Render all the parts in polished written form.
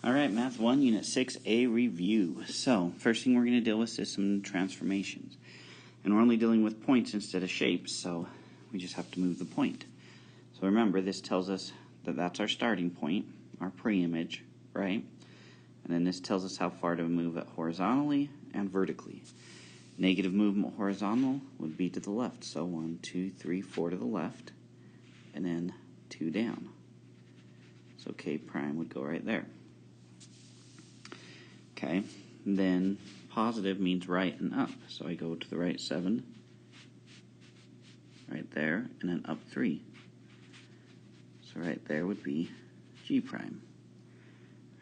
Alright, Math 1, Unit 6A review. So, first thing we're going to deal with is some transformations. And we're only dealing with points instead of shapes, so we just have to move the point. So remember, this tells us that that's our starting point, our pre-image, right? And then this tells us how far to move it horizontally and vertically. Negative movement horizontal would be to the left. So 1, 2, 3, 4 to the left, and then 2 down. So K prime would go right there. Okay, then positive means right and up. So I go to the right 7, right there, and then up 3. So right there would be G prime.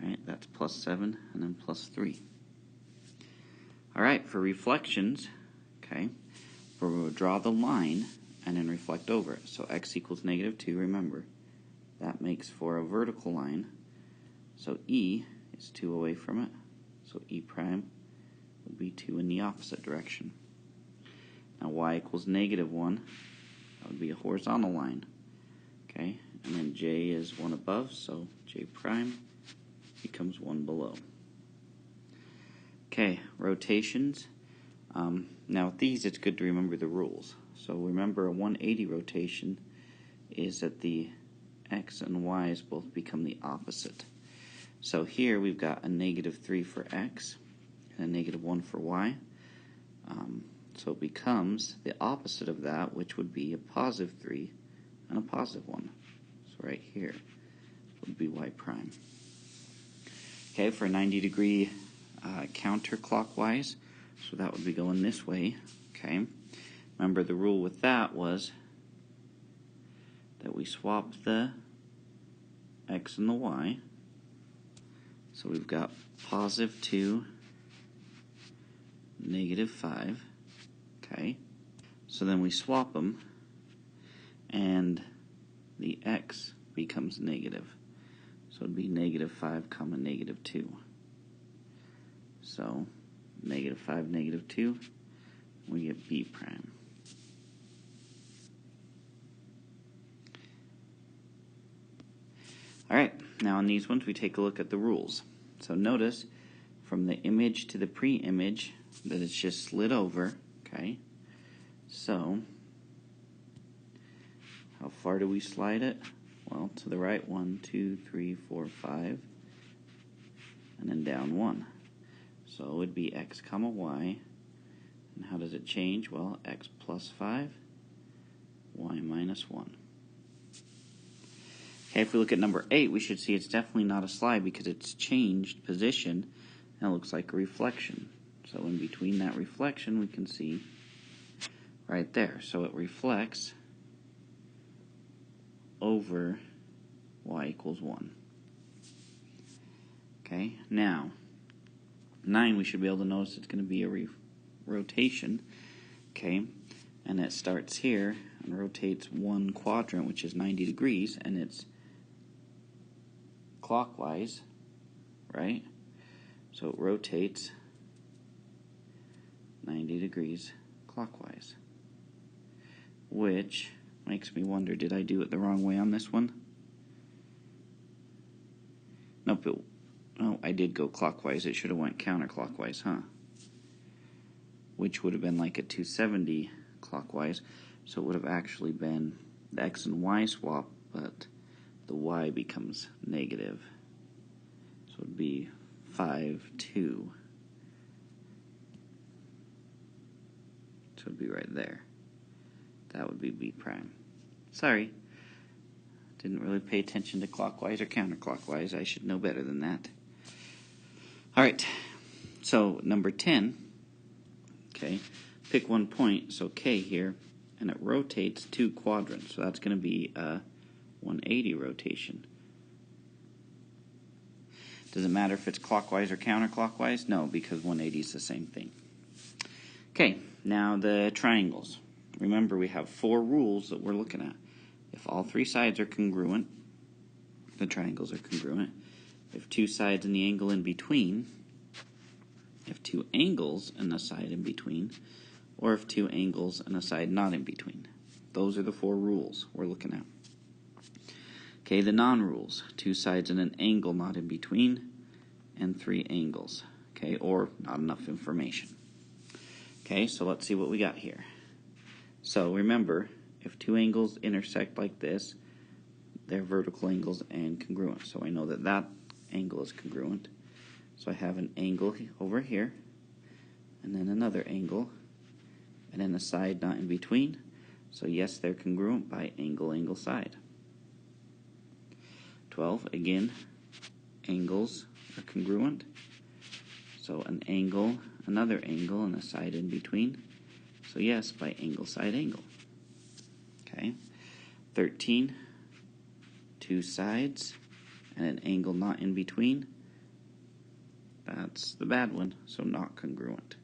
Right, that's plus 7 and then plus 3. All right, for reflections, okay, we'll draw the line and then reflect over it. So x equals negative 2, remember, that makes for a vertical line. So E is 2 away from it. So E prime would be 2 in the opposite direction. Now y equals negative 1. That would be a horizontal line. Okay, and then J is 1 above, so J prime becomes 1 below. Okay, rotations. Now with these, it's good to remember the rules. So remember, a 180 rotation is that the x and y's both become the opposite. So here we've got a negative 3 for x and a negative 1 for y. So it becomes the opposite of that, which would be a positive 3 and a positive 1. So right here would be y prime. Okay, for a 90-degree counterclockwise, so that would be going this way. Okay, remember the rule with that was that we swapped the x and the y. So we've got positive 2, negative 5. Okay, so then we swap them, and the x becomes negative. So it would be negative 5 comma negative 2. So negative 5, negative 2, we get B prime. Alright, now on these ones we take a look at the rules. So notice from the image to the pre-image that it's just slid over. Okay, so how far do we slide it? Well, to the right 1, 2, 3, 4, 5, and then down 1. So it would be x comma y. And how does it change? Well, x plus 5, y minus 1. Okay, if we look at number 8, we should see it's definitely not a slide because it's changed position and it looks like a reflection. So in between that reflection, we can see right there. So it reflects over y equals 1. Okay, now 9, we should be able to notice it's going to be a rotation. Okay, and it starts here and rotates 1 quadrant, which is 90 degrees, and it's clockwise, right? So it rotates 90 degrees clockwise, which makes me wonder, did I do it the wrong way on this one? Nope, oh, I did go clockwise. It should have went counterclockwise, huh? Which would have been like a 270 clockwise, so it would have actually been the x and y swap, but the y becomes negative. So it would be 5, 2. So it would be right there. That would be B prime. Sorry, didn't really pay attention to clockwise or counterclockwise. I should know better than that. Alright, so number 10, okay, pick one point, so K here, and it rotates 2 quadrants, so that's going to be a 180 rotation. Does it matter if it's clockwise or counterclockwise? No, because 180 is the same thing. Okay, now the triangles. Remember, we have 4 rules that we're looking at. If all 3 sides are congruent, the triangles are congruent. If 2 sides and the angle in between, if 2 angles and a side in between, or if 2 angles and a side not in between. Those are the 4 rules we're looking at. Okay, the non-rules, 2 sides and an angle not in between, and 3 angles, okay, or not enough information. Okay, so let's see what we got here. So remember, if 2 angles intersect like this, they're vertical angles and congruent. So I know that that angle is congruent. So I have an angle over here, and then another angle, and then a side not in between. So yes, they're congruent by angle, angle, side. 12, again, angles are congruent. So an angle, another angle, and a side in between. So yes, by angle, side, angle. Okay. 13, 2 sides, and an angle not in between. That's the bad one, so not congruent.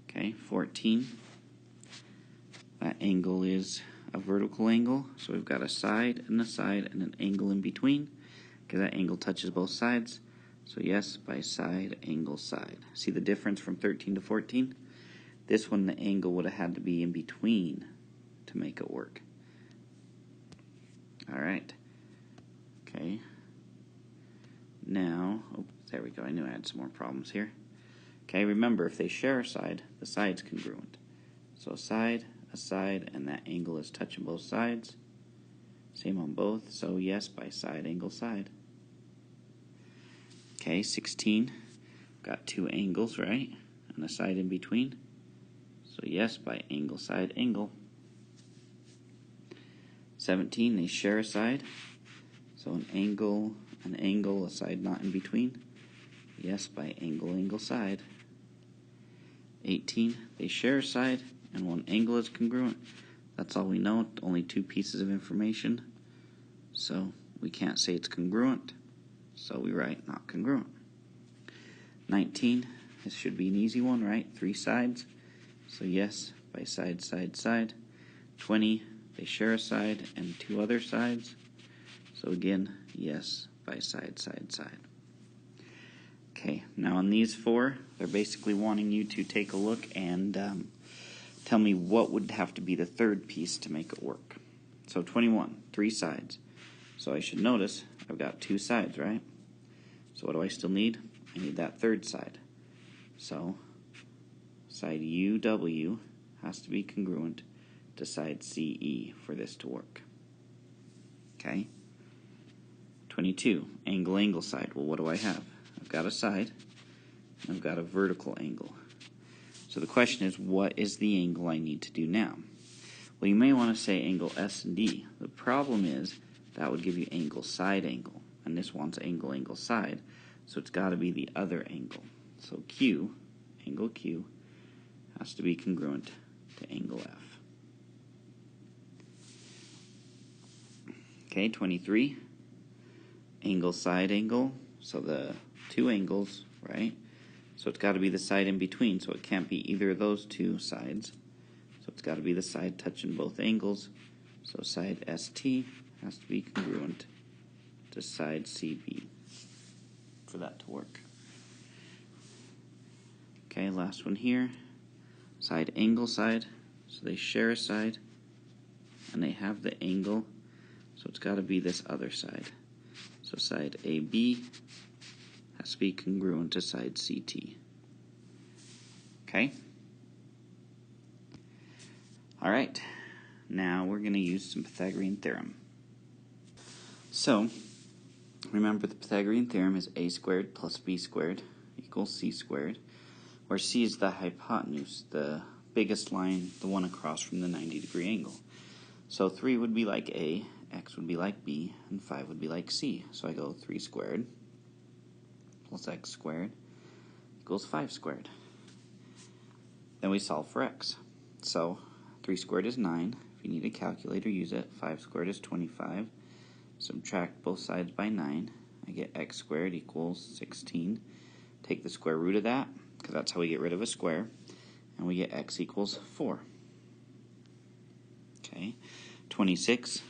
Okay, 14, that angle is a vertical angle, so we've got a side and an angle in between, because that angle touches both sides. So yes, by side, angle, side. See the difference from 13 to 14? This one, the angle would have had to be in between to make it work. All right. Okay. Now, oh, there we go. I knew I had some more problems here. Okay, remember, if they share a side, the side's congruent. So a side, and that angle is touching both sides. Same on both, so yes, by side, angle, side. Okay, 16, got 2 angles, right? And a side in between. So yes, by angle, side, angle. 17, they share a side. So an angle, a side not in between. Yes, by angle, angle, side. 18, they share a side, and one angle is congruent. That's all we know, only 2 pieces of information. So we can't say it's congruent, so we write not congruent. 19, this should be an easy one, right? 3 sides. So yes, by side, side, side. 20, they share a side and 2 other sides. So again, yes, by side, side, side. Okay, now on these 4, they're basically wanting you to take a look and tell me what would have to be the 3rd piece to make it work. So 21, 3 sides. So I should notice I've got 2 sides, right? So what do I still need? I need that 3rd side. So side UW has to be congruent to side CE for this to work. Okay? 22, angle, angle, side. Well, what do I have? I've got a side, and I've got a vertical angle. So the question is, what is the angle I need to do now? Well, you may want to say angle S and D. The problem is that would give you angle, side, angle. And this wants angle, angle, side. So it's got to be the other angle. So Q, angle Q, has to be congruent to angle F. Okay, 23, angle, side, angle. So the 2 angles, right? So it's got to be the side in between, so it can't be either of those 2 sides. So it's got to be the side touching both angles. So side ST has to be congruent to side CB for that to work. Okay, last one here. Side, angle, side. So they share a side, and they have the angle. So it's got to be this other side. So side AB has to be congruent to side CT. Okay? All right. Now we're going to use some Pythagorean theorem. So, remember the Pythagorean theorem is a squared plus b squared equals c squared, where c is the hypotenuse, the biggest line, the one across from the 90-degree angle. So 3 would be like a, x would be like b, and 5 would be like c. So I go 3 squared plus x squared equals 5 squared. Then we solve for x. So 3 squared is 9. If you need a calculator, use it. 5 squared is 25. Subtract both sides by 9. I get x squared equals 16. Take the square root of that, because that's how we get rid of a square, and we get x equals 4. Okay, 26.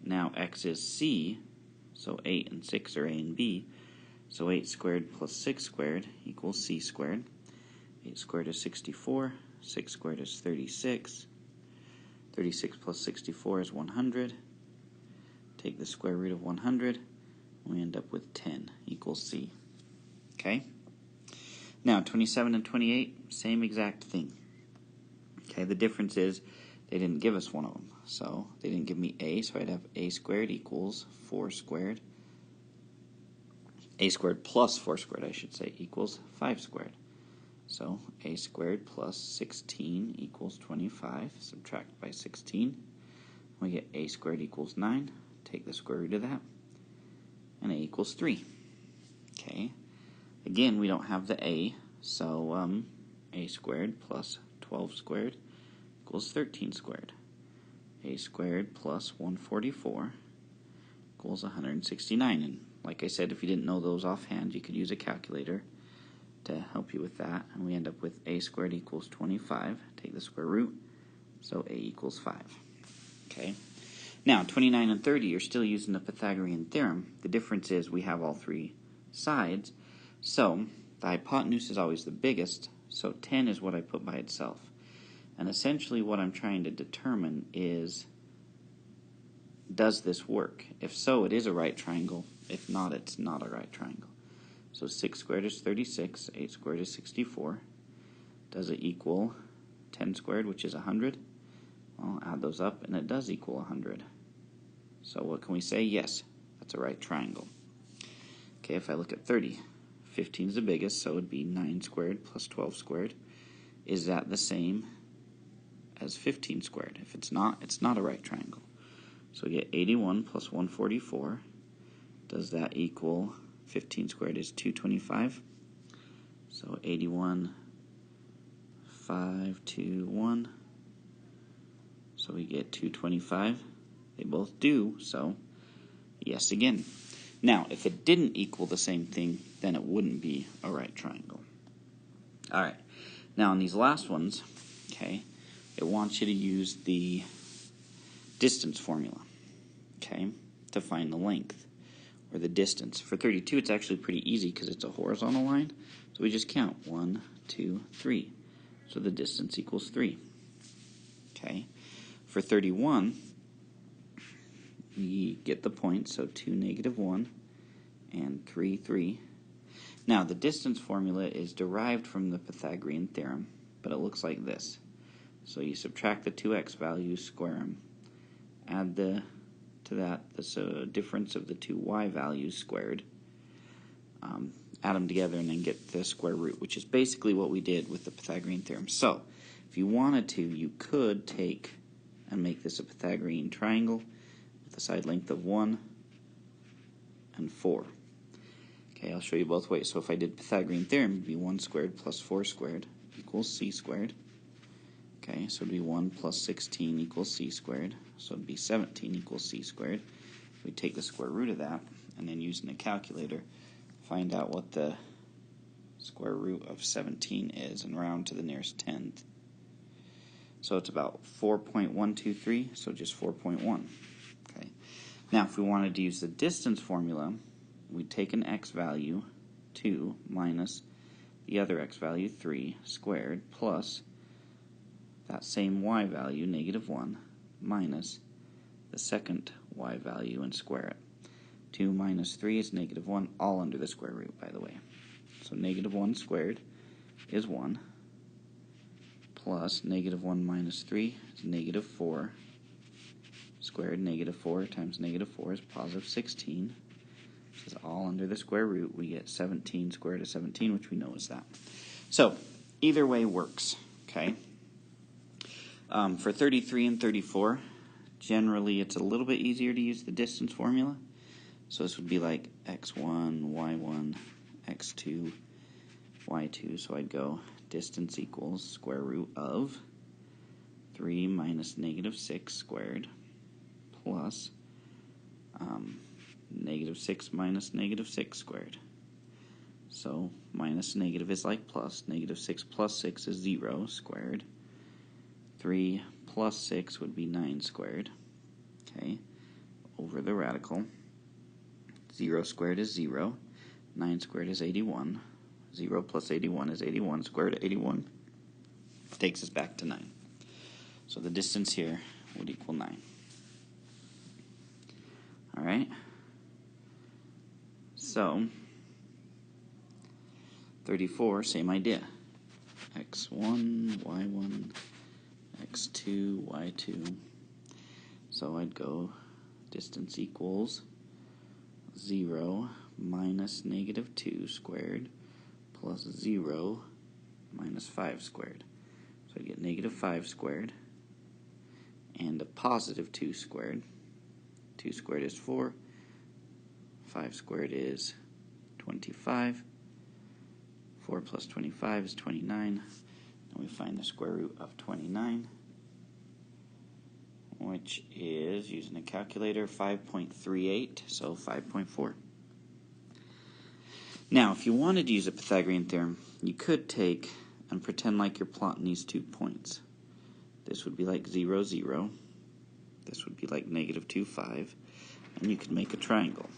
Now x is c, so 8 and 6 are a and b. So 8 squared plus 6 squared equals c squared. 8 squared is 64. 6 squared is 36. 36 plus 64 is 100. Take the square root of 100. We end up with 10 equals C. Okay? Now, 27 and 28, same exact thing. Okay, the difference is they didn't give us one of them. So they didn't give me a, so I'd have a squared equals 4 squared. A squared plus 4 squared, I should say, equals 5 squared. So a squared plus 16 equals 25. Subtract by 16. We get a squared equals 9. Take the square root of that. And a equals 3. Okay. Again, we don't have the a, so a squared plus 12 squared equals 13 squared. A squared plus 144 equals 169. And like I said, if you didn't know those offhand, you could use a calculator to help you with that. And we end up with a squared equals 25. Take the square root, so a equals 5. Okay. Now, 29 and 30, you're still using the Pythagorean theorem. The difference is we have all three sides. So the hypotenuse is always the biggest, so 10 is what I put by itself. And essentially what I'm trying to determine is, does this work? If so, it is a right triangle. If not, it's not a right triangle. So 6 squared is 36, 8 squared is 64. Does it equal 10 squared, which is 100? Well, add those up, and it does equal 100. So what can we say? Yes, that's a right triangle. Okay, if I look at 30, 15 is the biggest, so it would be 9 squared plus 12 squared. Is that the same as 15 squared? If it's not a right triangle. So we get 81 plus 144. Does that equal 15 squared is 225? So 81, 5, 2, 1. So we get 225. They both do, so yes again. Now, if it didn't equal the same thing, then it wouldn't be a right triangle. All right. Now, in these last ones, okay, it wants you to use the distance formula, okay, to find the length or the distance. For 32, it's actually pretty easy because it's a horizontal line. So we just count 1, 2, 3. So the distance equals 3. Okay. For 31, we get the point, so 2, -1, and 3, 3. Now, the distance formula is derived from the Pythagorean theorem, but it looks like this. So you subtract the 2x values, square them, add the difference of the 2y values squared, add them together, and then get the square root, which is basically what we did with the Pythagorean theorem. So, if you wanted to, you could take and make this a Pythagorean triangle with a side length of 1 and 4. Okay, I'll show you both ways. So if I did Pythagorean theorem, it would be 1 squared plus 4 squared equals c squared. Okay, so it would be 1 plus 16 equals c squared. So it would be 17 equals c squared. We take the square root of that, and then using a calculator, find out what the square root of 17 is, and round to the nearest tenth. So it's about 4.123, so just 4.1. Okay. Now, if we wanted to use the distance formula, we'd take an x value, 2, minus the other x value, 3, squared, plus that same y value, -1, minus the second y value, and square it. 2 minus 3 is -1, all under the square root, by the way. So -1 squared is 1, plus -1 minus 3 is -4 squared. -4 times -4 is positive 16. This is all under the square root. We get 17 squared is 17, which we know is that. So either way works, okay? For 33 and 34, generally it's a little bit easier to use the distance formula. So this would be like x1, y1, x2, y2. So I'd go distance equals square root of 3 minus -6 squared plus -6 minus -6 squared. So minus negative is like plus. -6 plus 6 is 0 squared. 3 plus 6 would be 9 squared. Okay, over the radical. 0 squared is 0. 9 squared is 81. 0 plus 81 is 81 squared. 81 takes us back to 9. So the distance here would equal 9. All right. So 34, same idea. x1, y1, x2, y2. So I'd go distance equals 0 minus negative 2 squared plus 0 minus 5 squared. So I get negative 5 squared and a positive 2 squared. 2 squared is 4. 5 squared is 25. 4 plus 25 is 29. And we find the square root of 29, which is, using a calculator, 5.38, so 5.4. Now, if you wanted to use a Pythagorean theorem, you could take and pretend like you're plotting these 2 points. This would be like 0, 0. This would be like negative 2, 5. And you could make a triangle.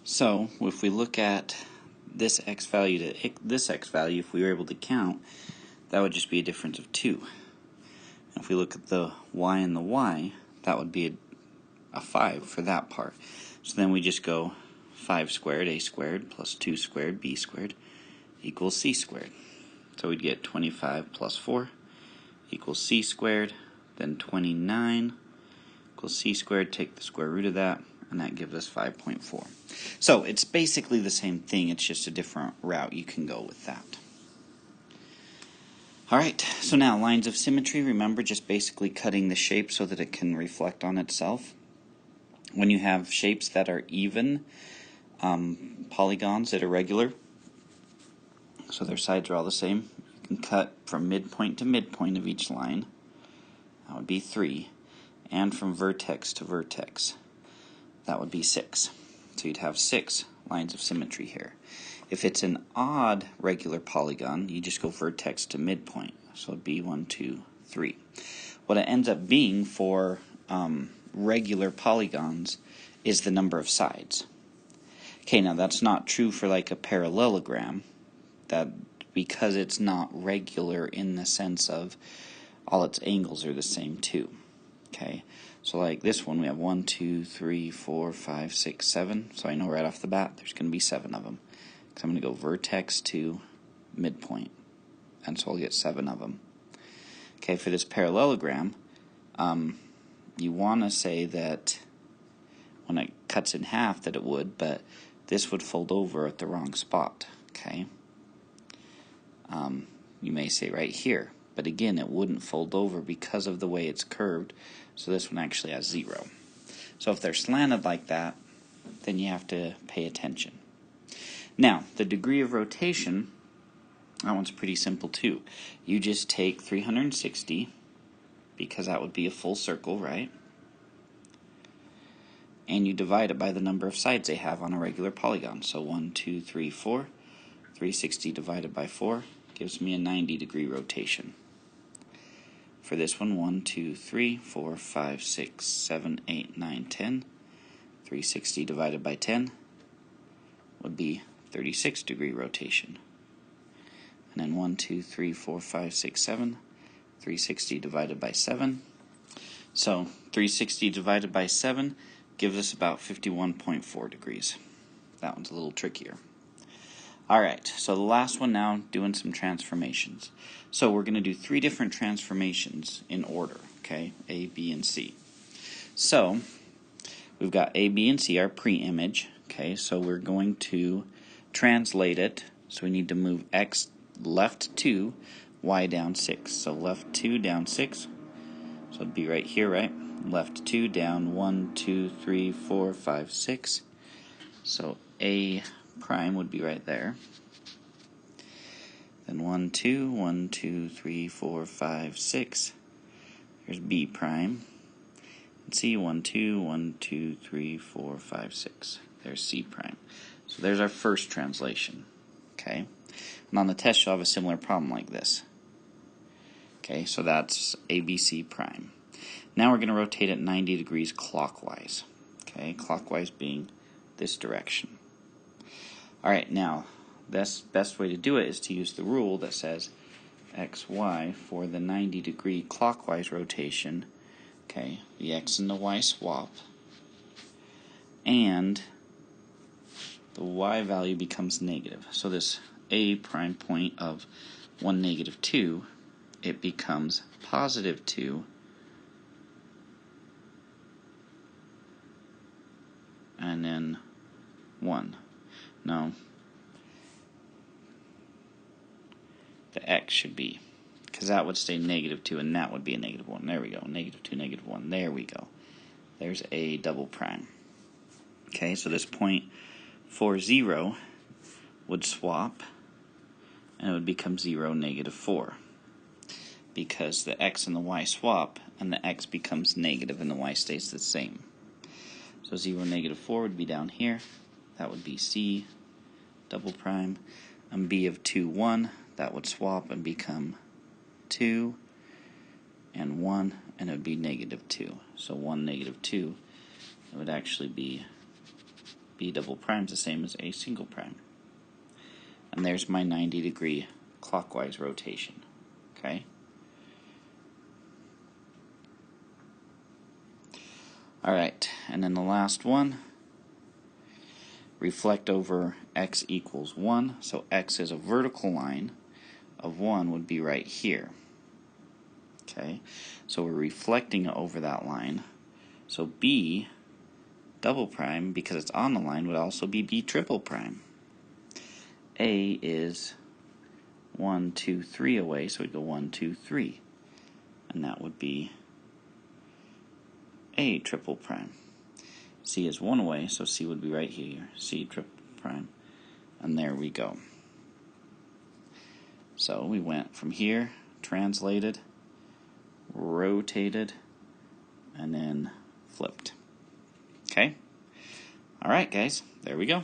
So, if we look at this x value to this x value, if we were able to count, that would just be a difference of 2. If we look at the y and the y, that would be a 5 for that part. So then we just go 5 squared, a squared, plus 2 squared, b squared, equals c squared. So we'd get 25 plus 4 equals c squared, then 29 equals c squared, take the square root of that, and that gives us 5.4. So it's basically the same thing, it's just a different route you can go with that. Alright, so now lines of symmetry, remember, just basically cutting the shape so that it can reflect on itself. When you have shapes that are even, polygons that are regular, so their sides are all the same, you can cut from midpoint to midpoint of each line. That would be 3. And from vertex to vertex, that would be 6. So you'd have 6 lines of symmetry here. If it's an odd regular polygon, you just go vertex to midpoint. So it'd be 1, 2, 3. What it ends up being for regular polygons is the number of sides. Okay, now that's not true for like a parallelogram, that because it's not regular in the sense of all its angles are the same too. Okay, so like this one we have 1, 2, 3, 4, 5, 6, 7. So I know right off the bat there's going to be 7 of them. So I'm going to go vertex to midpoint, and so I'll get 7 of them. Okay, for this parallelogram, you want to say that when it cuts in half that it would, but this would fold over at the wrong spot. Okay, you may say right here, but again it wouldn't fold over because of the way it's curved, so this one actually has 0. So if they're slanted like that, then you have to pay attention. Now, the degree of rotation, that one's pretty simple too. You just take 360, because that would be a full circle, right? And you divide it by the number of sides they have on a regular polygon. So 1, 2, 3, 4. 360 divided by 4 gives me a 90-degree rotation. For this one, 1, 2, 3, 4, 5, 6, 7, 8, 9, 10. 360 divided by 10 would be 36-degree rotation. And then 1, 2, 3, 4, 5, 6, 7. 360 divided by 7. So 360 divided by 7 gives us about 51.4 degrees. That one's a little trickier. Alright, so the last one now, doing some transformations. So we're going to do 3 different transformations in order, okay? A, B, and C. So we've got A, B, and C, our pre-image. Okay, so we're going to translate it. So we need to move x left 2, y down 6. So left 2, down 6. So it'd be right here, right? Left 2, down 1, 2, 3, 4, 5, 6. So A prime would be right there. Then 1, 2, 1, 2, 3, 4, 5, 6. There's B prime. And C, 1, 2, 1, 2, 3, 4, 5, 6. There's C prime. So there's our first translation. Okay. And on the test you'll have a similar problem like this. Okay, so that's ABC prime. Now we're going to rotate it 90 degrees clockwise. Okay, clockwise being this direction. Alright, now the best way to do it is to use the rule that says XY for the 90-degree clockwise rotation. Okay, the X and the Y swap. And the y value becomes negative. So this a prime point of 1, -2, it becomes positive 2 and then 1. No, the x should be, because that would stay -2 and that would be a -1. There we go, -2, -1. There we go. There's a double prime. Okay, so this point 4, 0 would swap and it would become 0, -4. Because the x and the y swap and the x becomes negative and the y stays the same. So 0, -4 would be down here. That would be C double prime. And B of 2, 1, that would swap and become 2 and 1, and it would be -2. So 1, -2, it would actually be B double prime is the same as A single prime. And there's my 90-degree clockwise rotation. Okay? Alright, and then the last one, reflect over x equals 1. So x is a vertical line of 1 would be right here. Okay, so we're reflecting over that line. So B double prime, because it's on the line, would also be B triple prime. A is 1, 2, 3 away, so we'd go 1, 2, 3. And that would be A triple prime. C is 1 away, so C would be right here, C triple prime. And there we go. So we went from here, translated, rotated, and then flipped. Okay? Alright guys, there we go.